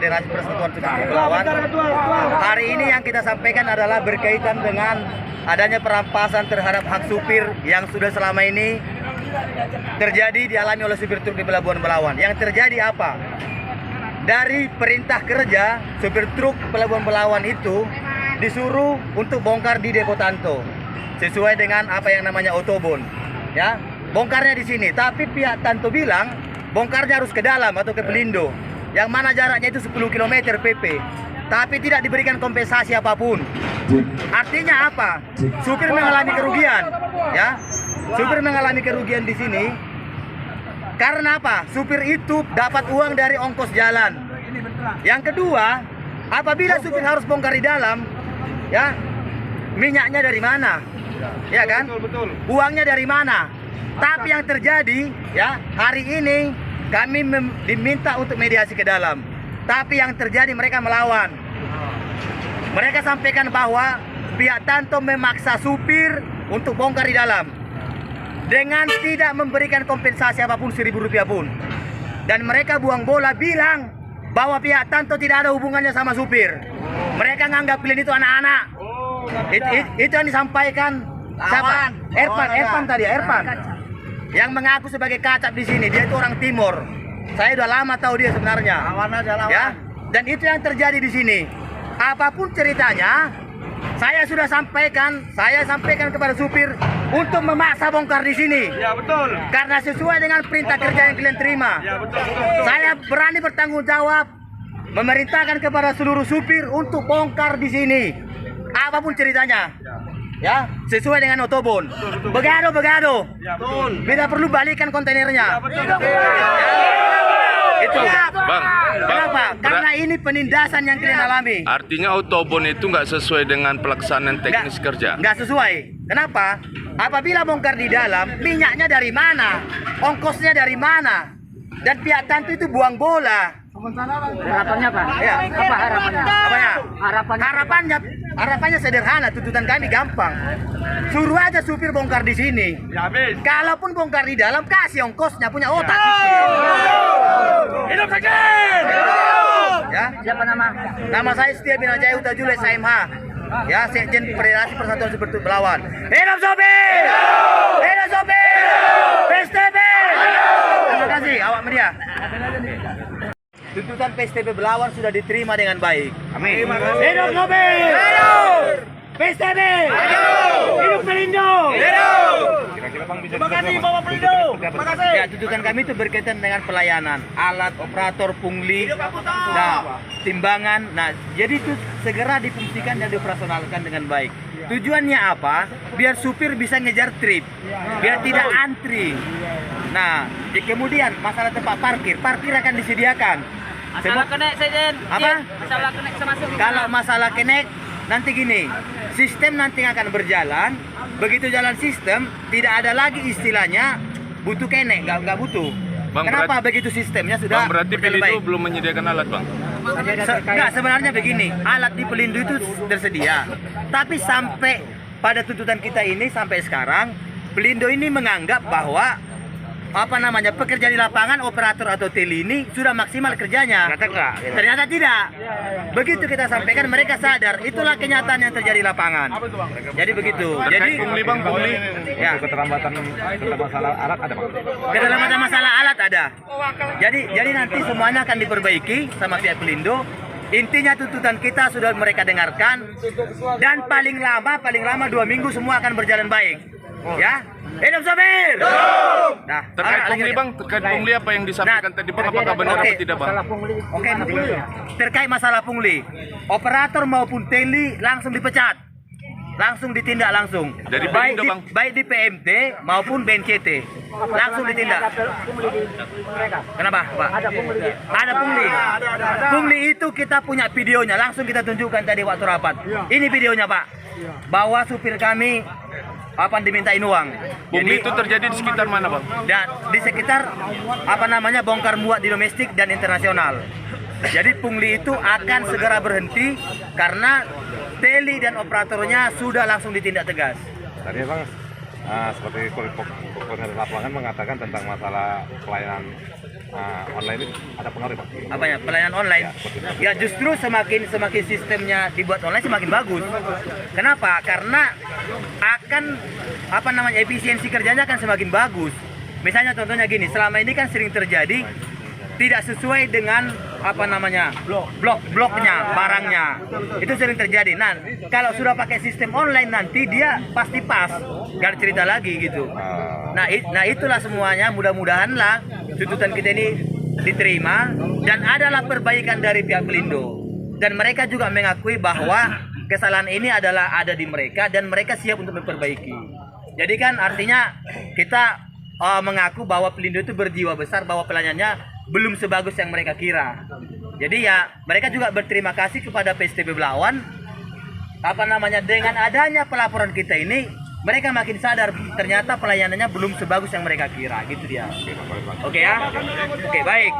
Federasi Persatuan Supir Belawan. Hari ini yang kita sampaikan adalah berkaitan dengan adanya perampasan terhadap hak supir yang sudah selama ini terjadi dialami oleh supir truk di Pelabuhan Belawan. Yang terjadi apa? Dari perintah kerja, supir truk Pelabuhan Belawan itu disuruh untuk bongkar di Depo Tanto sesuai dengan apa yang namanya otobon, ya. Bongkarnya di sini, tapi pihak Tanto bilang bongkarnya harus ke dalam atau ke Pelindo, yang mana jaraknya itu 10 km PP, tapi tidak diberikan kompensasi apapun. Artinya apa? Supir mengalami kerugian, ya. Supir mengalami kerugian di sini karena apa? Supir itu dapat uang dari ongkos jalan. Yang kedua, apabila supir harus bongkar di dalam, ya, minyaknya dari mana? Ya kan? Betul. Uangnya dari mana? Tapi yang terjadi, ya, hari ini kami diminta untuk mediasi ke dalam. Tapi yang terjadi mereka melawan. Mereka sampaikan bahwa pihak Tanto memaksa supir untuk bongkar di dalam dengan tidak memberikan kompensasi apapun, Rp1.000 pun. Dan mereka buang bola bilang bahwa pihak Tanto tidak ada hubungannya sama supir. Mereka nganggap kalian itu anak-anak. Itu yang disampaikan siapa? Erpan tadi, Erpan. Yang mengaku sebagai kacap di sini, dia itu orang Timur. Saya udah lama tahu dia sebenarnya. Ya, dan itu yang terjadi di sini. Apapun ceritanya, saya sudah sampaikan kepada supir untuk memaksa bongkar di sini. Ya, betul. Karena sesuai dengan perintah kerja yang kalian terima. Ya, betul. Saya berani bertanggung jawab memerintahkan kepada seluruh supir untuk bongkar di sini. Apapun ceritanya. Ya, sesuai dengan otobon. Begado. Ya, betul. Tidak perlu balikan kontainernya. Ya, betul. Itu. Bang, kenapa? Karena ini penindasan yang kalian alami. Artinya otobon itu nggak sesuai dengan pelaksanaan teknis kerja? Nggak sesuai. Kenapa? Apabila bongkar di dalam, minyaknya dari mana? Ongkosnya dari mana? Dan pihak Tanto itu buang bola. Harapannya Pak? Ya. Apa harapannya? Apanya? Harapannya sederhana, tuntutan kami gampang. Suruh aja supir bongkar di sini. Kalaupun bongkar di dalam, kasih ongkosnya, punya otak. Hidup Sekjen! Ya. Siapa nama? Nama saya Setia bin Ajay Uta Jules SMH. Ya, Sekjen Federasi Persatuan Supir Truk Belawan. Hidup sopir! Hidup sopir! PSTB! Terima kasih awak media. Tuntutan PSTB Belawan sudah diterima dengan baik. Amin. Hidup sopir! Hidup! PSTB! Hidup Pelindo! Hidup! Terima kasih Bapak Pelindo. Terima kasih. Ya, tuntutan kami itu berkaitan dengan pelayanan, alat, operator, pungli, nah, timbangan. Nah, jadi itu segera difungsikan dan dioperasionalkan dengan baik. Tujuannya apa? Biar supir bisa ngejar trip, biar tidak antri. Nah, kemudian masalah tempat parkir akan disediakan. Masalah kenek Sekjen. Apa? Masalah kenek sama supir. Kalau masalah kenek, nanti gini, sistem nanti akan berjalan. Begitu jalan sistem, tidak ada lagi istilahnya butuh kenek, nggak butuh. Bang, Kenapa begitu sistemnya sudah? Bang, berarti berjalan Pelindo baik? belum menyediakan alat, Bang? Nggak, sebenarnya begini, alat di Pelindo itu tersedia. Tapi sampai pada tuntutan kita ini sampai sekarang, Pelindo ini menganggap bahwa pekerja di lapangan, operator atau teli ini sudah maksimal kerjanya. Ternyata tidak. Begitu kita sampaikan, mereka sadar itulah kenyataan yang terjadi di lapangan. Jadi begitu. Jadi pungli, Bang, pungli. Ya. Keterlambatan masalah alat ada, Bang? Keterlambatan masalah alat ada. Jadi nanti semuanya akan diperbaiki sama pihak Pelindo. Intinya tuntutan kita sudah mereka dengarkan, dan paling lama 2 minggu semua akan berjalan baik. Ya, hidup sopir. Nah, Terkait pungli, Bang, terkait pungli apa yang disampaikan tadi, Bang? Apakah benar atau tidak, Bang? Oke, terkait masalah pungli, operator maupun teli langsung dipecat, langsung ditindak langsung. Dari baik Pelindo, Bang? baik di PMT maupun BNCT, langsung ditindak. Kenapa, Pak? Ada pungli. Ada pungli. Pungli itu kita punya videonya, langsung kita tunjukkan tadi waktu rapat. Ini videonya, Pak. Bahwa supir kami dimintain uang. Pungli itu terjadi di sekitar mana, Bang? Dan di sekitar bongkar muat di domestik dan internasional. Jadi pungli itu akan segera berhenti karena teli dan operatornya sudah langsung ditindak tegas. Tadi Bang, seperti koordinator lapangan mengatakan tentang masalah pelayanan online ini ada pengaruh Pak? Apa ya, pelayanan online? Ya justru semakin sistemnya dibuat online semakin bagus. Kenapa? Karena akan efisiensi kerjanya akan semakin bagus. Misalnya contohnya gini, selama ini kan sering terjadi tidak sesuai dengan bloknya barangnya, itu sering terjadi. Nah, kalau sudah pakai sistem online nanti dia pasti pas, gak ada cerita lagi gitu. Nah itulah semuanya, mudah-mudahanlah tuntutan kita ini diterima dan adalah perbaikan dari pihak Pelindo, dan mereka juga mengakui bahwa kesalahan ini adalah ada di mereka dan mereka siap untuk memperbaiki. Jadi kan artinya kita mengaku bahwa Pelindo itu berjiwa besar, bahwa pelayanannya belum sebagus yang mereka kira. Jadi ya mereka juga berterima kasih kepada PSTB Belawan. Dengan adanya pelaporan kita ini, mereka makin sadar ternyata pelayanannya belum sebagus yang mereka kira, gitu dia. Oke ya? Oke, baik.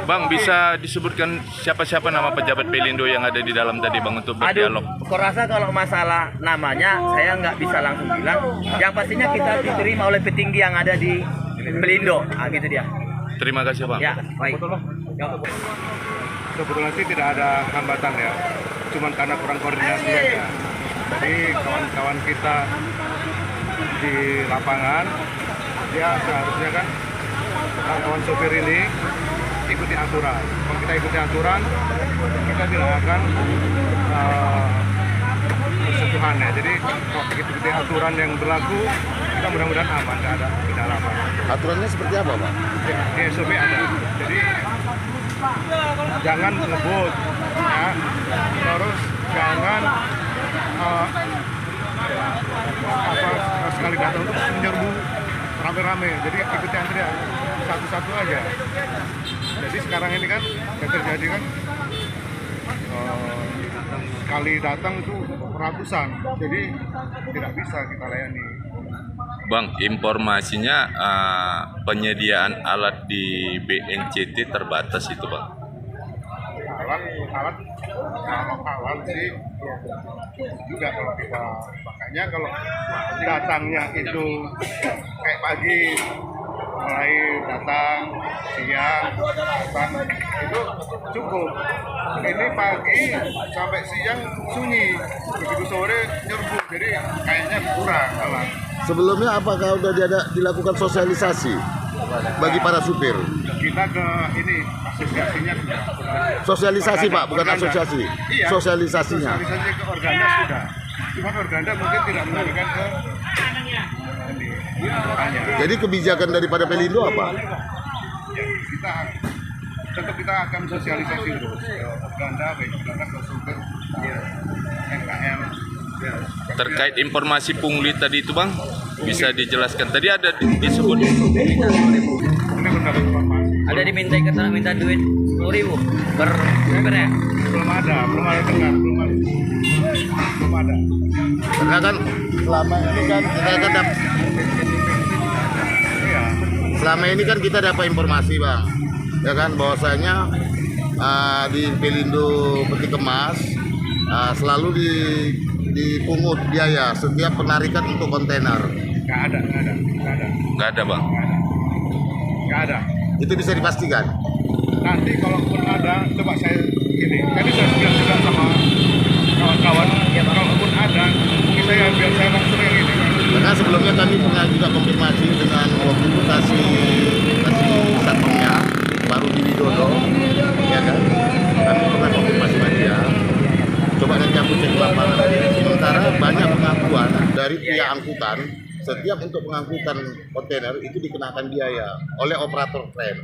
Bang, bisa disebutkan siapa-siapa nama pejabat Pelindo yang ada di dalam tadi Bang untuk berdialog? Kau rasa kalau masalah namanya saya nggak bisa langsung bilang. Yang pastinya kita diterima oleh petinggi yang ada di Pelindo, gitu dia. Terima kasih Bang. Ya, baik. Kebetulan sih tidak ada hambatan ya, cuman karena kurang koordinasi aja. Jadi kawan-kawan kita di lapangan, dia seharusnya kan kawan sopir ini ikuti aturan. Kalau kita ikuti aturan, kita tidak akan bersentuhan ya. Jadi kalau kita ikuti aturan yang berlaku, kita mudah-mudahan aman, tidak ada apa. Aturannya seperti apa, Pak? Di SOP ada. Jadi jangan ngebut, ya. Terus jangan sekali datang untuk menyerbu rame-rame. Jadi ikuti antrian satu-satu aja. Jadi sekarang ini kan yang terjadi kan sekali datang itu ratusan. Jadi tidak bisa kita layani. Bang, informasinya penyediaan alat di BNCT terbatas itu Bang. Alat sih juga kalau kita, makanya kalau datangnya itu kayak pagi mulai datang, siang datang itu cukup. Ini pagi sampai siang sunyi, begitu sore nyerbu, jadi kayaknya kurang alat. Sebelumnya apakah sudah dilakukan sosialisasi bagi para supir? Kita ke ini asosiasinya sudah. Sosialisasi Pak, bukan Organda. asosiasi. Iya, Sosialisasinya. sosialisasi ke Organda sudah. Cuma Organda mungkin tidak menarikan ke hanya. Jadi kebijakan daripada Pelindo apa? Ya, kita akan sosialisasi terus ke Organda, baik Organda ke supir, NKM. Terkait informasi pungli tadi itu Bang, bisa dijelaskan. Tadi ada disebut Ini mendapat informasi. Ada diminta keterangan, minta duit 10.000 per supirnya. Belum ada dengar, belum ada. Karena kan selama ini kan kita dapat informasi Bang, ya kan, bahwasanya di Pelindo Peti Kemas selalu dipungut biaya setiap penarikan untuk kontainer. Nggak ada. nggak ada Bang. Nggak ada. Itu bisa dipastikan. Nanti kalaupun ada, coba saya ini. Tadi saya bilang juga sama kawan-kawan, kalaupun ada, mungkin biar saya langsung yang ini. Karena sebelumnya kami pernah juga konfirmasi dengan waktu kasih satpamnya Pak Rudi Widodo, ya kan? Kami pernah konfirmasi sama dia. Coba nanti aku cek lapangan. Sementara banyak pengakuan dari pihak angkutan, setiap untuk pengangkutan kontainer itu dikenakan biaya oleh operator tren.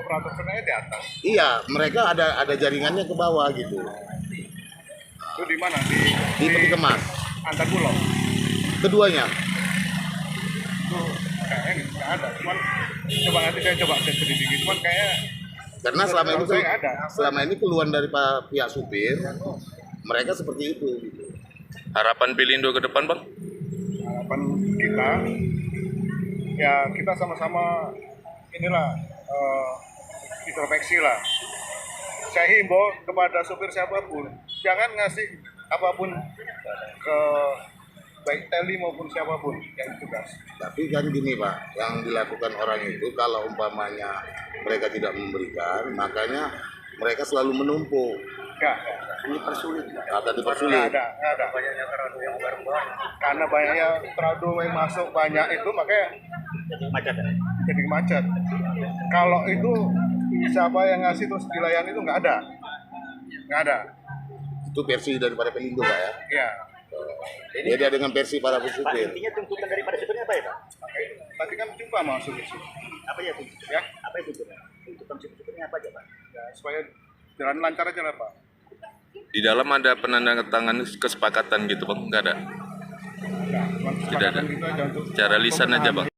Operator kenanya di atas. Iya, mereka ada jaringannya ke bawah gitu. Itu di mana? Di Peti Kemas. Antar pulau. Keduanya. Kayaknya nggak ada. Cuman coba nanti saya selidiki. Cuman kayak Karena selama ini keluhan dari pihak supir, mereka seperti itu. Gitu. Harapan Pelindo ke depan Bang? harapan kita ya kita sama-sama inilah introspeksi lah. Saya himbau kepada supir siapapun, jangan ngasih apapun ke baik teli maupun siapapun yang tugas. Tapi kan gini Pak, yang dilakukan orang itu kalau umpamanya mereka tidak memberikan, makanya mereka selalu menumpuk. Enggak. Akan dipersulit. Nggak ada. Karena banyaknya terlalu yang masuk banyak itu makanya jadi macet. Kalau itu siapa yang ngasih terus dilayani itu nggak ada. Itu versi daripada Pelindo Pak ya. Iya. Beda dengan versi para pesupir. Intinya tuntutan daripada supirnya apa ya Pak? Tadi kan jumpa masuk di sini. Apa ya tuntutan? Ya, Apa itu tuntutan? Tuntutan supirnya apa aja Pak? ya supaya jalan lancar aja lah Pak. Di dalam ada penandatangan kesepakatan gitu bang? Nggak ada. Nah, cuma Tidak ada. kesepakatan gitu aja untuk Secara lisan aja bang.